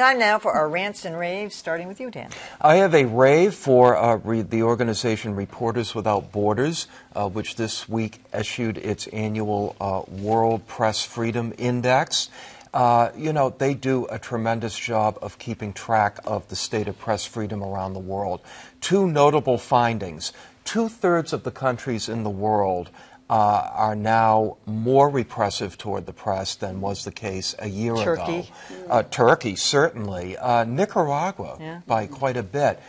Time now for our rants and raves, starting with you, Dan. I have a rave for the organization Reporters Without Borders, which this week issued its annual World Press Freedom Index. They do a tremendous job of keeping track of the state of press freedom around the world. Two notable findings. 2/3 of the countries in the world are now more repressive toward the press than was the case a year ago. Turkey, certainly. Nicaragua, by quite a bit.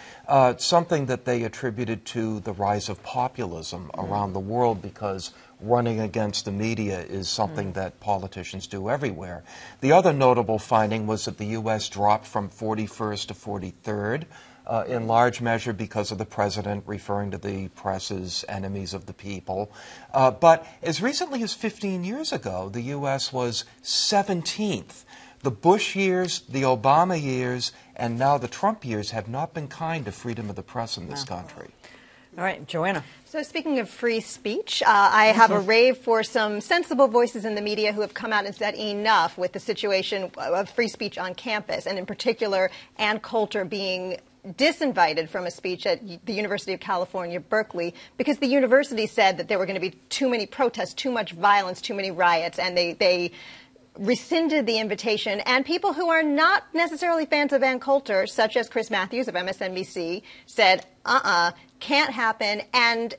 Something that they attributed to the rise of populism around the world, because running against the media is something that politicians do everywhere. The other notable finding was that the U.S. dropped from 41st to 43rd. In large measure because of the president referring to the press as enemies of the people. But as recently as 15 years ago, the U.S. was 17th. The Bush years, the Obama years, and now the Trump years have not been kind to freedom of the press in this country. All right, Joanna. So speaking of free speech, I have a rave for some sensible voices in the media who have come out and said enough with the situation of free speech on campus, and in particular, Ann Coulter being disinvited from a speech at the University of California, Berkeley, because the university said that there were going to be too many protests, too much violence, too many riots, and they rescinded the invitation. And people who are not necessarily fans of Ann Coulter, such as Chris Matthews of MSNBC, said, can't happen. And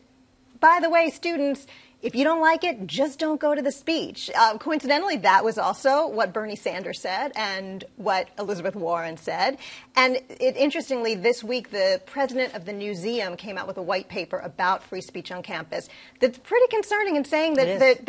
by the way, students, if you don't like it, just don't go to the speech. Coincidentally, that was also what Bernie Sanders said and what Elizabeth Warren said. And interestingly, this week, the president of the museum came out with a white paper about free speech on campus that's pretty concerning, and saying that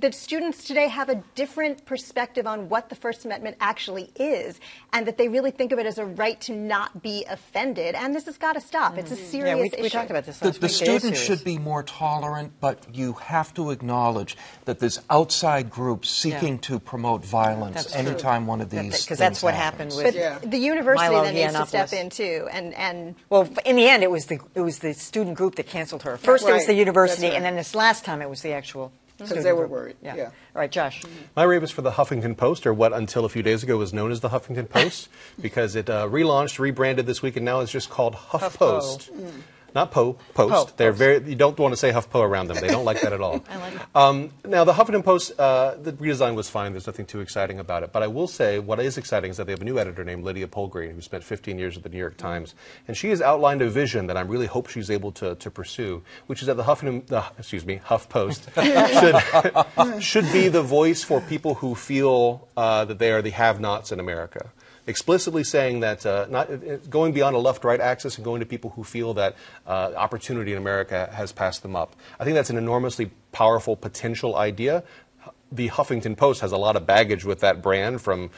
that students today have a different perspective on what the First Amendment actually is, and that they really think of it as a right to not be offended. And this has got to stop. It's a serious issue. We talked about this last week. The students should be more tolerant, but you have to acknowledge that there's outside groups seeking to promote violence anytime one of these because that's what happened with the university then needs to step in too. And well, in the end, it was the student group that canceled her. First, it was the university, and then this last time, it was the actual. Because they were worried. Yeah. All right, Josh. My rave is for the Huffington Post, or what until a few days ago was known as the Huffington Post, because it relaunched, rebranded this week, and now it's just called HuffPost. Not Post. They're you don't want to say HuffPo around them. They don't like that at all. I like it. Now, the Huffington Post, the redesign was fine. There's nothing too exciting about it. But I will say what is exciting is that they have a new editor named Lydia Polgreen, who spent 15 years at the New York Times. And she has outlined a vision that I really hope she's able to pursue, which is that the HuffPost should be the voice for people who feel that they are the have-nots in America. Explicitly saying that, not going beyond a left-right axis and going to people who feel that opportunity in America has passed them up. I think that's an enormously powerful potential idea. The Huffington Post has a lot of baggage with that brand, from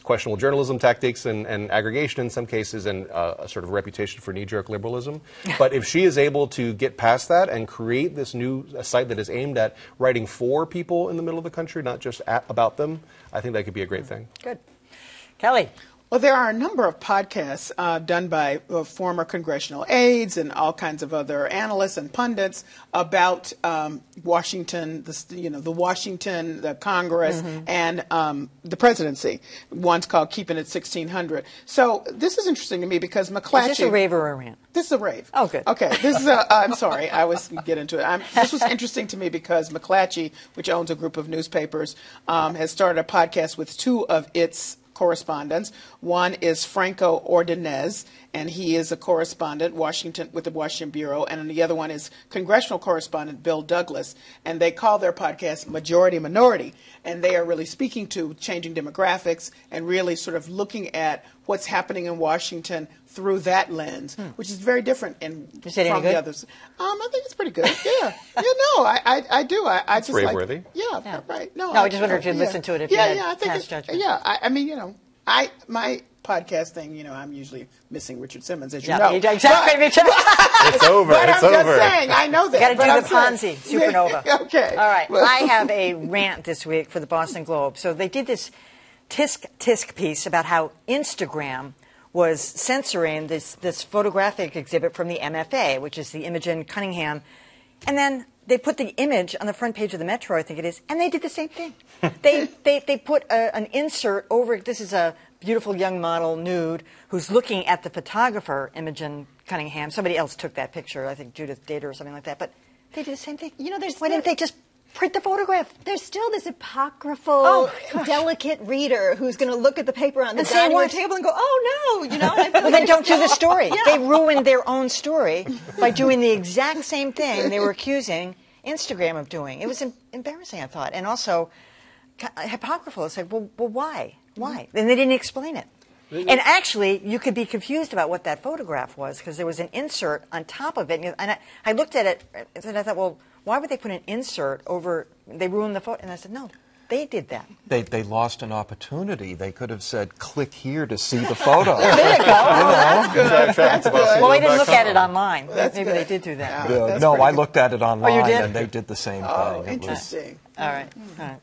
questionable journalism tactics and aggregation in some cases, and a sort of reputation for knee-jerk liberalism. But if she is able to get past that and create this new site that is aimed at writing for people in the middle of the country, not just about them, I think that could be a great thing. Good. Kelly. Well, there are a number of podcasts done by former congressional aides and all kinds of other analysts and pundits about Washington, the Washington, the Congress, and the presidency. One's called Keeping It 1600. So this is interesting to me because McClatchy. Is this a rave or a rant? This is a rave. Oh, good. Okay, this is I'm sorry, I was get into it. This was interesting to me because McClatchy, which owns a group of newspapers, has started a podcast with two of its correspondents. One is Franco Ordonez, and he is a correspondent with the Washington Bureau, and the other one is congressional correspondent Bill Douglas, and they call their podcast Majority Minority, and they are really speaking to changing demographics and really sort of looking at what's happening in Washington through that lens, which is very different from the others. I think it's pretty good. Yeah. I do. I just rave-worthy. Yeah, right. No, I just wondered if you'd listen to it if you had past judgment. Yeah, I mean, my podcast thing, I'm usually missing Richard Simmons, as you know. Exactly. It's over. But I'm just saying, I know that. You got to do the Ponzi, supernova. Okay. All right. I have a rant this week for the Boston Globe. So they did this tisk piece about how Instagram was censoring this photographic exhibit from the MFA, which is the Imogen Cunningham. And then they put the image on the front page of the Metro, I think it is, and they did the same thing. They put an insert over. This is a beautiful young model, nude, who's looking at the photographer, Imogen Cunningham. Somebody else took that picture, I think Judith Dater or something like that. But they did the same thing. You know, Why didn't they just print the photograph? There's still this apocryphal, delicate reader who's going to look at the paper on the And say dining room what? table and go, "Oh no," you know. And I feel Well, like then it's don't do the still- story. Yeah. They ruined their own story by doing the exact same thing they were accusing Instagram of doing. It was embarrassing, I thought, and also hypocritical. It's like, well, why? Why? And they didn't explain it. And actually, you could be confused about what that photograph was because there was an insert on top of it. And I looked at it and I thought, well, why would they put an insert over? They ruined the photo. And I said, no, they did that. They lost an opportunity. They could have said, click here to see the photo. There you go. That's good. That's good. Well, I didn't look at it online. Maybe they did do that. Yeah. That's No, pretty I good. looked at it online, did? and they did the same Oh, thing. It was- interesting. All right. All right.